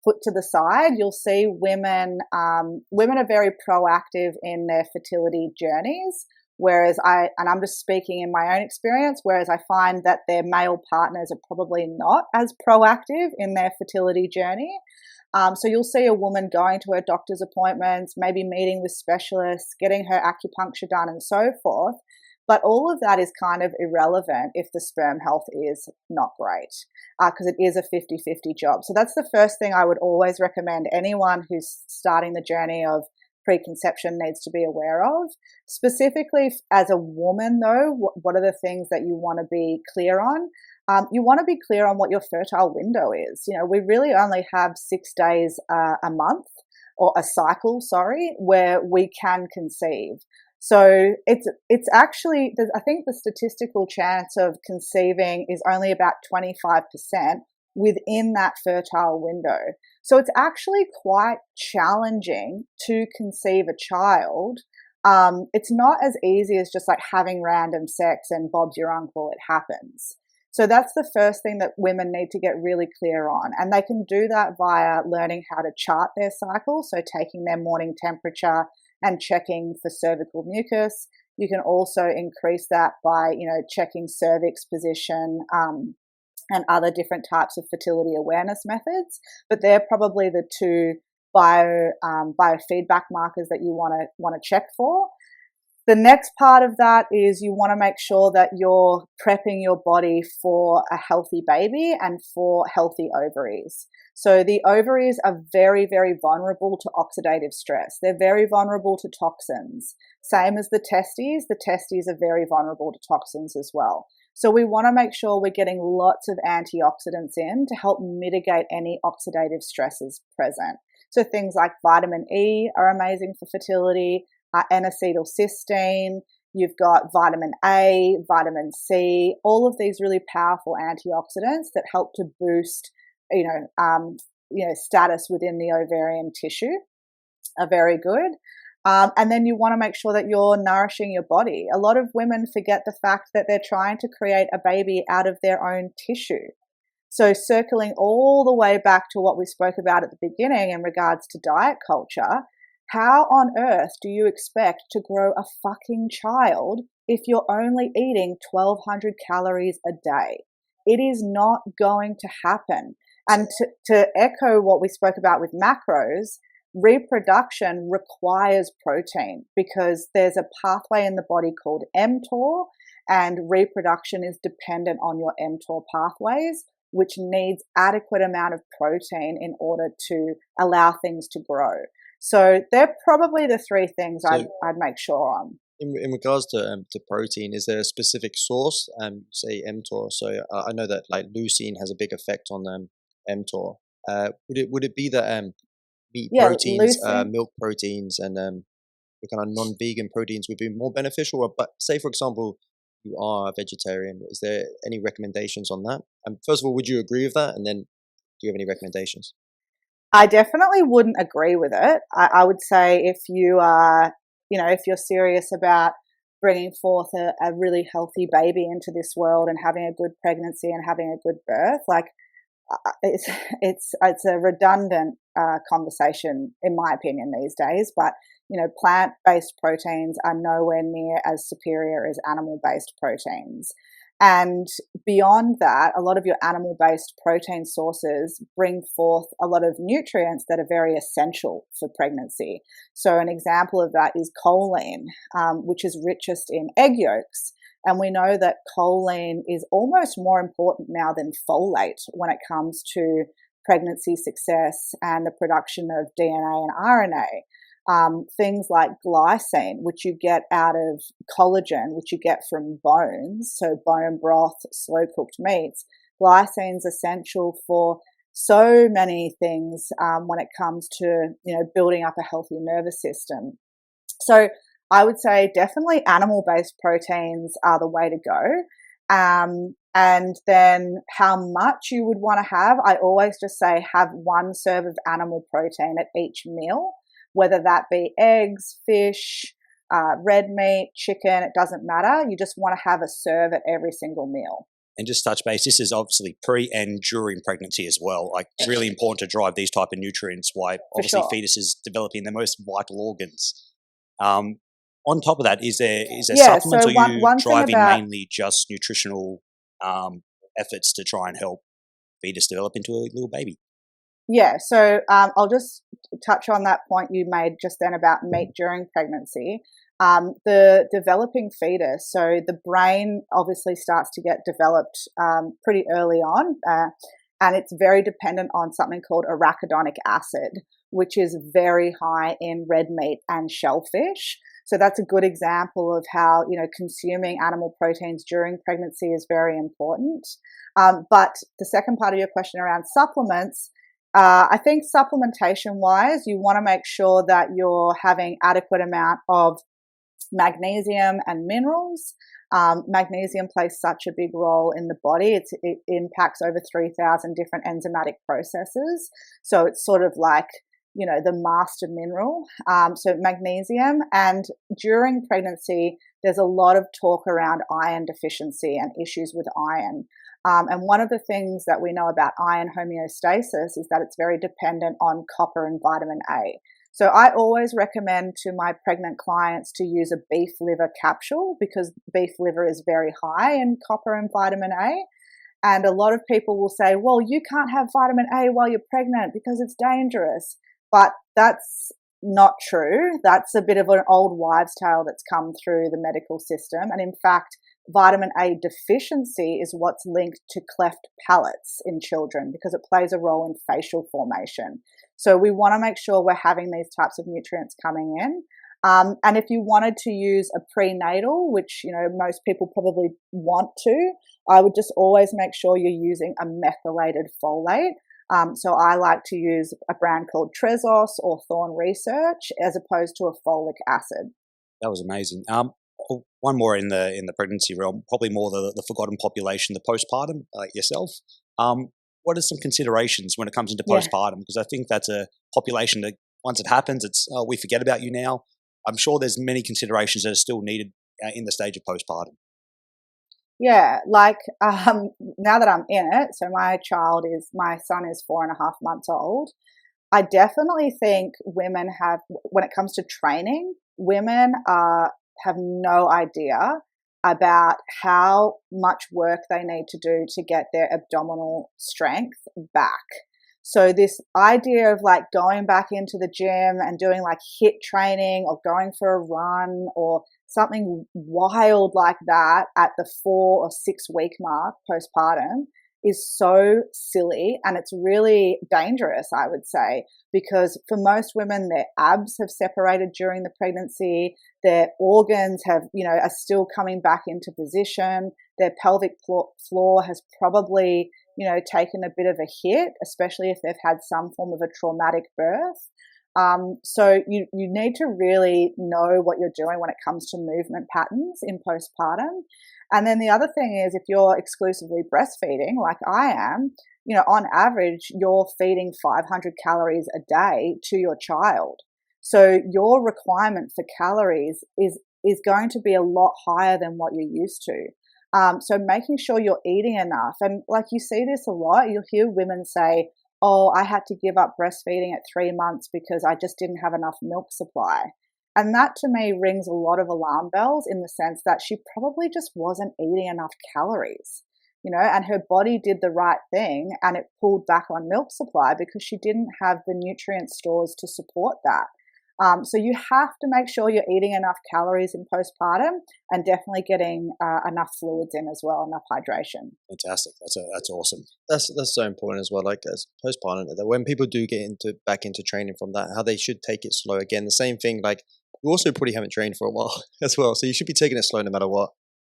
put to the side. You'll see women are very proactive in their fertility journeys, whereas I'm just speaking in my own experience, whereas I find that their male partners are probably not as proactive in their fertility journey. So you'll see a woman going to her doctor's appointments, maybe meeting with specialists, getting her acupuncture done and so forth. But all of that is kind of irrelevant if the sperm health is not great, because it is a 50-50 job. So that's the first thing I would always recommend anyone who's starting the journey of preconception needs to be aware of. Specifically as a woman, though, what are the things that you want to be clear on? You want to be clear on what your fertile window is. We really only have 6 days a month, or a cycle, where we can conceive. So it's actually, I think the statistical chance of conceiving is only about 25% within that fertile window. So it's actually quite challenging to conceive a child. It's not as easy as just having random sex and Bob's your uncle, it happens. So that's the first thing that women need to get really clear on. And they can do that via learning how to chart their cycle, so taking their morning temperature and checking for cervical mucus. You can also increase that by, checking cervix position and other different types of fertility awareness methods. But they're probably the two biofeedback markers that you want to check for. The next part of that is you want to make sure that you're prepping your body for a healthy baby and for healthy ovaries. So the ovaries are very, very vulnerable to oxidative stress. They're very vulnerable to toxins. Same as the testes. The testes are very vulnerable to toxins as well. So we want to make sure we're getting lots of antioxidants in to help mitigate any oxidative stresses present. So things like vitamin E are amazing for fertility. N-acetylcysteine, you've got vitamin A, vitamin C, all of these really powerful antioxidants that help to boost, status within the ovarian tissue are very good. And then you want to make sure that you're nourishing your body. A lot of women forget the fact that they're trying to create a baby out of their own tissue. So circling all the way back to what we spoke about at the beginning in regards to diet culture, how on earth do you expect to grow a fucking child if you're only eating 1,200 calories a day? It is not going to happen. And to echo what we spoke about with macros, reproduction requires protein because there's a pathway in the body called mTOR, and reproduction is dependent on your mTOR pathways, which needs adequate amount of protein in order to allow things to grow. So they're probably the three things I'd make sure on. In regards to protein, is there a specific source? Say mTOR. So I know that like leucine has a big effect on mTOR. Would it be that meat proteins, milk proteins, and the kind of non-vegan proteins would be more beneficial? But say, for example, you are a vegetarian. Is there any recommendations on that? First of all, would you agree with that? And then, do you have any recommendations? I definitely wouldn't agree with it. I would say if you are, if you're serious about bringing forth a really healthy baby into this world and having a good pregnancy and having a good birth, like it's a redundant conversation in my opinion these days. But plant-based proteins are nowhere near as superior as animal-based proteins. And beyond that, a lot of your animal-based protein sources bring forth a lot of nutrients that are very essential for pregnancy. So an example of that is choline, which is richest in egg yolks. And we know that choline is almost more important now than folate when it comes to pregnancy success and the production of DNA and RNA. Things like glycine, which you get out of collagen, which you get from bones, so bone broth, slow cooked meats. Glycine is essential for so many things when it comes to building up a healthy nervous system. So I would say definitely animal-based proteins are the way to go. And then how much you would want to have, I always just say have 1 serve of animal protein at each meal, whether that be eggs, fish, red meat, chicken, it doesn't matter. You just want to have a serve at every single meal. And just touch base, this is obviously pre and during pregnancy as well. Like really important to drive these type of nutrients while obviously fetuses developing their most vital organs. On top of that, is there supplements, or are you driving mainly just nutritional efforts to try and help fetus develop into a little baby? Yeah, so I'll just touch on that point you made just then about meat during pregnancy. The developing fetus, so the brain obviously starts to get developed pretty early on, and it's very dependent on something called arachidonic acid, which is very high in red meat and shellfish. So that's a good example of how, consuming animal proteins during pregnancy is very important. But the second part of your question around supplements, I think supplementation-wise, you want to make sure that you're having adequate amount of magnesium and minerals. Magnesium plays such a big role in the body. It impacts over 3,000 different enzymatic processes. So it's sort of like, the master mineral. So magnesium. And during pregnancy, there's a lot of talk around iron deficiency and issues with iron. And one of the things that we know about iron homeostasis is that it's very dependent on copper and vitamin A. So I always recommend to my pregnant clients to use a beef liver capsule because beef liver is very high in copper and vitamin A. And a lot of people will say, well, you can't have vitamin A while you're pregnant because it's dangerous. But that's not true. That's a bit of an old wives' tale that's come through the medical system. And in fact, vitamin A deficiency is what's linked to cleft palates in children because it plays a role in facial formation. So we want to make sure we're having these types of nutrients coming in. And if you wanted to use a prenatal, which, you know, most people probably want to, I would just always make sure you're using a methylated folate. So I like to use a brand called Trezos or Thorn Research as opposed to a folic acid. That was amazing. One more in the pregnancy realm, probably more the forgotten population, the postpartum, like yourself. What are some considerations when it comes into postpartum? Because I think that's a population that once it happens, it's we forget about you now. I'm sure there's many considerations that are still needed in the stage of postpartum. Yeah, like now that I'm in it, so my son is 4.5 months old. I definitely think women have, when it comes to training, women have no idea about how much work they need to do to get their abdominal strength back. So this idea of like going back into the gym and doing like HIIT training or going for a run or something wild like that at the 4 or 6 week mark postpartum is so silly, and it's really dangerous, I would say, because for most women, their abs have separated during the pregnancy, their organs have, are still coming back into position, their pelvic floor has probably, taken a bit of a hit, especially if they've had some form of a traumatic birth. So you need to really know what you're doing when it comes to movement patterns in postpartum. And then the other thing is, if you're exclusively breastfeeding, like I am, on average, you're feeding 500 calories a day to your child. So your requirement for calories is going to be a lot higher than what you're used to. So making sure you're eating enough. And like you see this a lot, you'll hear women say, oh, I had to give up breastfeeding at 3 months because I just didn't have enough milk supply. And that to me rings a lot of alarm bells in the sense that she probably just wasn't eating enough calories, and her body did the right thing and it pulled back on milk supply because she didn't have the nutrient stores to support that. So you have to make sure you're eating enough calories in postpartum and definitely getting enough fluids in as well, enough hydration. Fantastic. That's awesome. That's so important as well. Like as postpartum, that when people do get back into training from that, how they should take it slow. Again, the same thing. Like you also probably haven't trained for a while as well, so you should be taking it slow no matter what.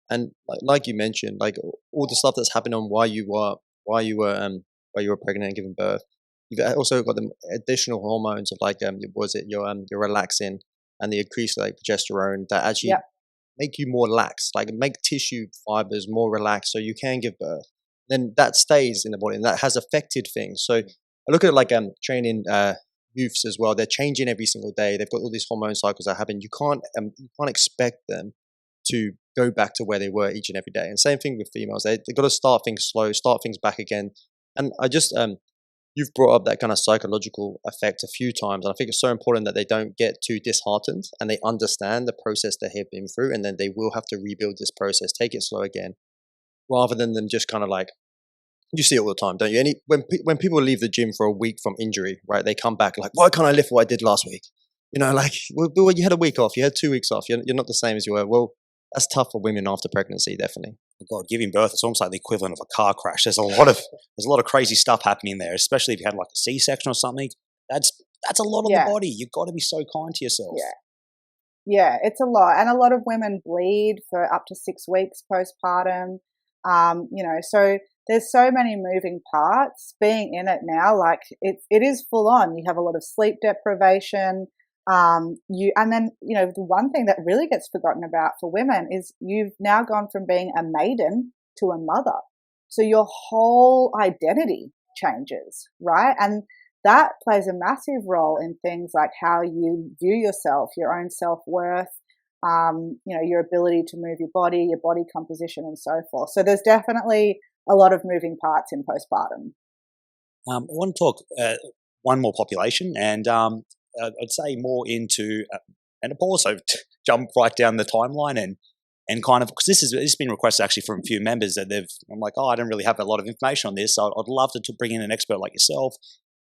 And like you mentioned, like all the stuff that's happened on while you were pregnant and giving birth. You've also got the additional hormones of like your relaxin and the increased like progesterone that actually make you more lax, like make tissue fibers more relaxed so you can give birth. Then that stays in the body and that has affected things. So I look at it like training youths as well. They're changing every single day. They've got all these hormone cycles that happen. You can't expect them to go back to where they were each and every day. And same thing with females. They've got to start things slow, start things back again. And I just you've brought up that kind of psychological effect a few times. And I think it's so important that they don't get too disheartened and they understand the process they have been through. And then they will have to rebuild this process, take it slow again, rather than them just kind of like, you see it all the time, don't you? When people leave the gym for a week from injury, right, they come back like, why can't I lift what I did last week? Like, well, you had a week off, you had 2 weeks off, you're not the same as you were. Well, that's tough for women after pregnancy, definitely. God, giving birth, it's almost like the equivalent of a car crash. There's a lot of crazy stuff happening there, especially if you had like a C-section or something. That's a lot on the body. You've got to be so kind to yourself. Yeah, it's a lot. And a lot of women bleed for up to 6 weeks postpartum. So there's so many moving parts. Being in it now, like it is full on. You have a lot of sleep deprivation. The one thing that really gets forgotten about for women is you've now gone from being a maiden to a mother. So your whole identity changes, right? And that plays a massive role in things like how you view yourself, your own self-worth, your ability to move your body composition and so forth. So there's definitely a lot of moving parts in postpartum. I want to talk one more population and I'd say more into menopause. So jump right down the timeline and kind of, because this has been requested actually from a few members that I'm like, I don't really have a lot of information on this. So I'd love to bring in an expert like yourself.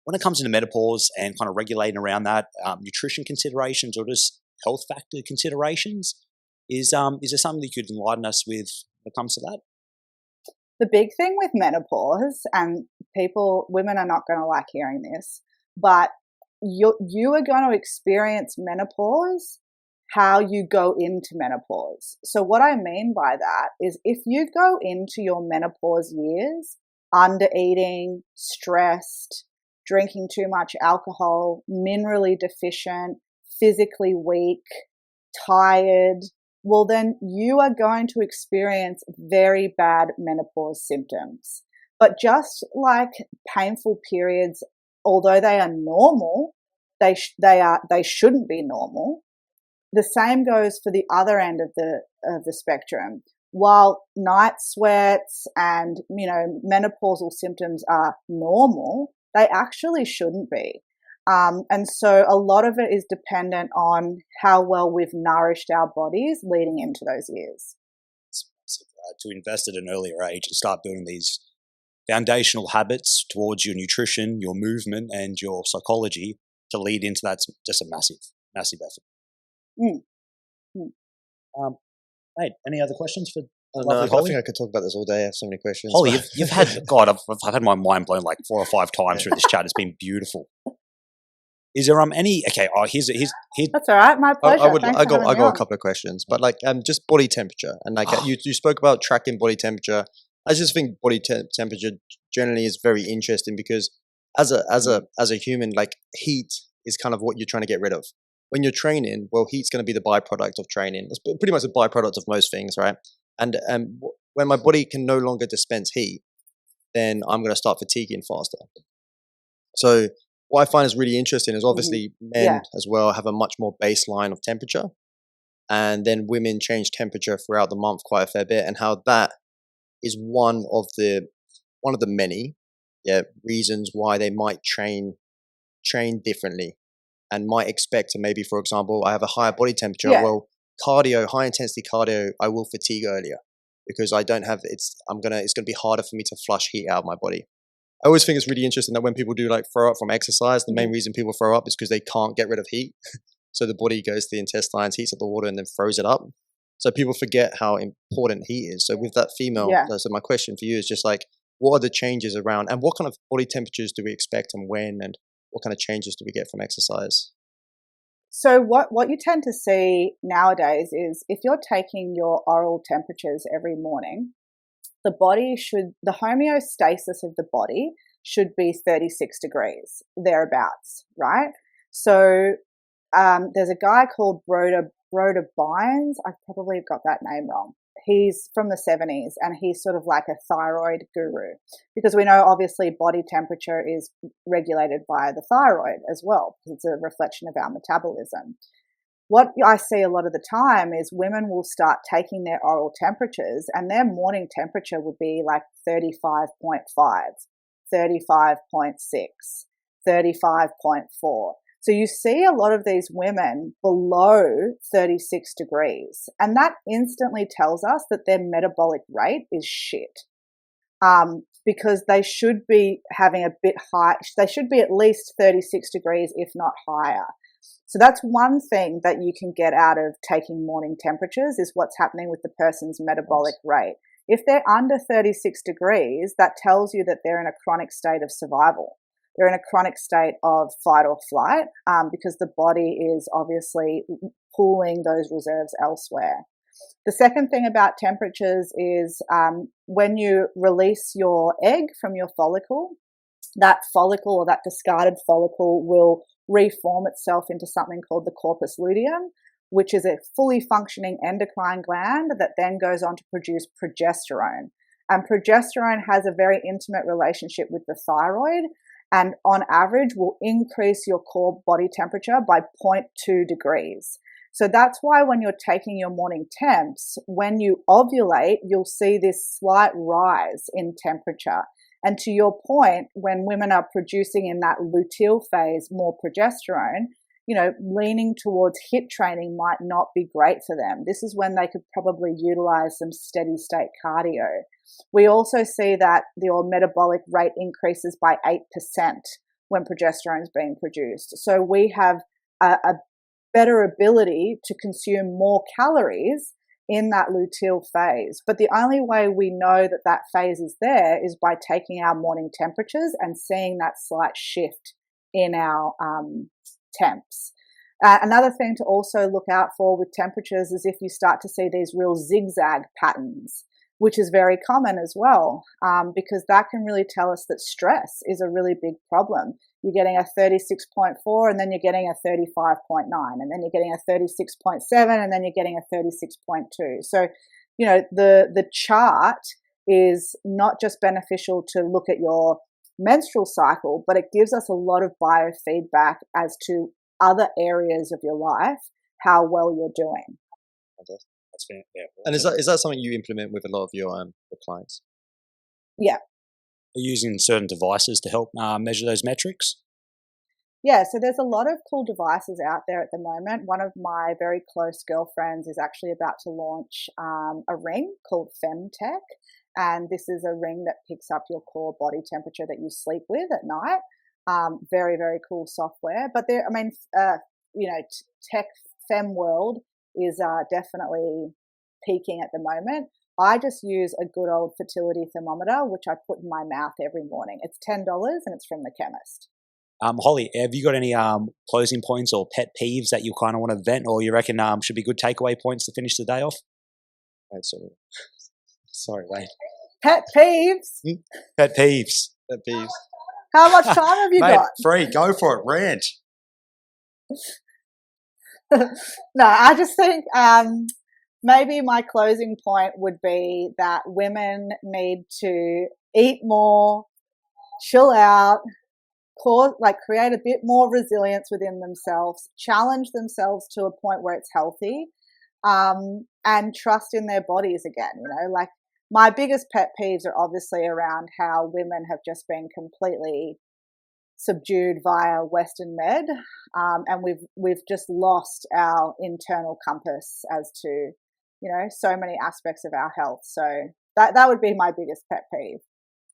when it comes into menopause and kind of regulating around that, nutrition considerations or just health factor considerations, is there something that you could enlighten us with when it comes to that? The big thing with menopause, and women are not going to like hearing this, but you are going to experience menopause how you go into menopause. So what I mean by that is if you go into your menopause years under eating, stressed, drinking too much alcohol, minerally deficient, physically weak, tired, well, then you are going to experience very bad menopause symptoms. But just like painful periods, although they are normal, they shouldn't be normal. The same goes for the other end of the spectrum. While night sweats and, menopausal symptoms are normal, they actually shouldn't be. And so a lot of it is dependent on how well we've nourished our bodies leading into those years. It's massive, right? To invest at an earlier age and start building these foundational habits towards your nutrition, your movement, and your psychology to lead into that's just a massive, massive effort. Mate, any other questions for no, Holly? I think I could talk about this all day. I have so many questions. Holly, you've had, God, I've had my mind blown like 4 or 5 times through this chat. It's been beautiful. Is there any? Okay, here's. That's all right. My pleasure. I got a couple of questions, but just body temperature and you spoke about tracking body temperature. I just think body temperature generally is very interesting because as a human, heat is kind of what you're trying to get rid of. When you're training, well, heat's going to be the byproduct of training. It's pretty much a byproduct of most things, right? And when my body can no longer dispense heat, then I'm going to start fatiguing faster. So what I find is really interesting is obviously men as well have a much more baseline of temperature, and then women change temperature throughout the month quite a fair bit, and how that is one of the many reasons why they might train differently and might expect to maybe, for example, I have a higher body temperature. Yeah. Well, high intensity cardio, I will fatigue earlier because I don't have it's going to be harder for me to flush heat out of my body. I always think it's really interesting that when people do throw up from exercise, the main reason people throw up is because they can't get rid of heat. So the body goes to the intestines, heats up the water, and then throws it up. So people forget how important heat is. So with that female, so my question for you is just what are the changes around, and what kind of body temperatures do we expect and when, and what kind of changes do we get from exercise? So what you tend to see nowadays is if you're taking your oral temperatures every morning, the homeostasis of the body should be 36 degrees, thereabouts, right? So there's a guy called Broda Bynes. I probably got that name wrong. He's from the 70s and he's sort of like a thyroid guru because we know obviously body temperature is regulated by the thyroid as well because it's a reflection of our metabolism. What I see a lot of the time is women will start taking their oral temperatures and their morning temperature would be like 35.5, 35.6, 35.4. So you see a lot of these women below 36 degrees, and that instantly tells us that their metabolic rate is shit. Because they should be having a bit high, they should be at least 36 degrees, if not higher. So that's one thing that you can get out of taking morning temperatures is what's happening with the person's metabolic rate. If they're under 36 degrees, that tells you that they're in a chronic state of survival. They're in a chronic state of fight or flight because the body is obviously pooling those reserves elsewhere. The second thing about temperatures is when you release your egg from your follicle, that follicle or that discarded follicle will reform itself into something called the corpus luteum, which is a fully functioning endocrine gland that then goes on to produce progesterone. And progesterone has a very intimate relationship with the thyroid, and on average will increase your core body temperature by 0.2 degrees. So that's why when you're taking your morning temps, when you ovulate, you'll see this slight rise in temperature. And to your point, when women are producing in that luteal phase more progesterone, leaning towards HIIT training might not be great for them. This is when they could probably utilize some steady state cardio. We also see that your metabolic rate increases by 8% when progesterone is being produced. So we have a better ability to consume more calories in that luteal phase. But the only way we know that that phase is there is by taking our morning temperatures and seeing that slight shift in our temps. Another thing to also look out for with temperatures is if you start to see these real zigzag patterns, which is very common as well, because that can really tell us that stress is a really big problem. You're getting a 36.4 and then you're getting a 35.9 and then you're getting a 36.7 and then you're getting a 36.2. So, you know, the chart is not just beneficial to look at your menstrual cycle, but it gives us a lot of biofeedback as to other areas of your life, how well you're doing. That's fair. Yeah. And is that something you implement with a lot of your clients? Yeah. Are you using certain devices to help measure those metrics? Yeah, so there's a lot of cool devices out there at the moment. One of my very close girlfriends is actually about to launch a ring called FemTech. And this is a ring that picks up your core body temperature that you sleep with at night. Very, very cool software. But there, I mean, tech fem world is definitely peaking at the moment. I just use a good old fertility thermometer, which I put in my mouth every morning. It's $10 and it's from the chemist. Holly, have you got any closing points or pet peeves that you kind of want to vent, or you reckon should be good takeaway points to finish the day off? Sorry, Wayne. Pet peeves? Pet peeves. Pet peeves. How much time have you Mate, got? Free, go for it, rant. No, I just think maybe my closing point would be that women need to eat more, chill out, create a bit more resilience within themselves, challenge themselves to a point where it's healthy, and trust in their bodies again. You know, like my biggest pet peeves are obviously around how women have just been completely subdued via Western med, and we've just lost our internal compass as to, you know, so many aspects of our health. So that would be my biggest pet peeve.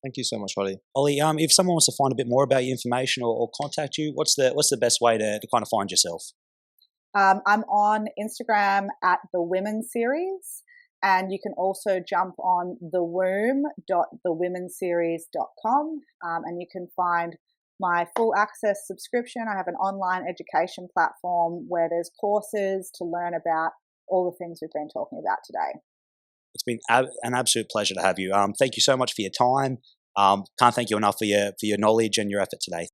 Thank you so much, Holly. Holly, if someone wants to find a bit more about your information or contact you, what's the best way to kind of find yourself? I'm on Instagram at the Women Series, and you can also jump on thewomb.thewomenseries.com, and you can find my full access subscription. I have an online education platform where there's courses to learn about all the things we've been talking about today. It's been an absolute pleasure to have you. Thank you so much for your time. Can't thank you enough for your knowledge and your effort today.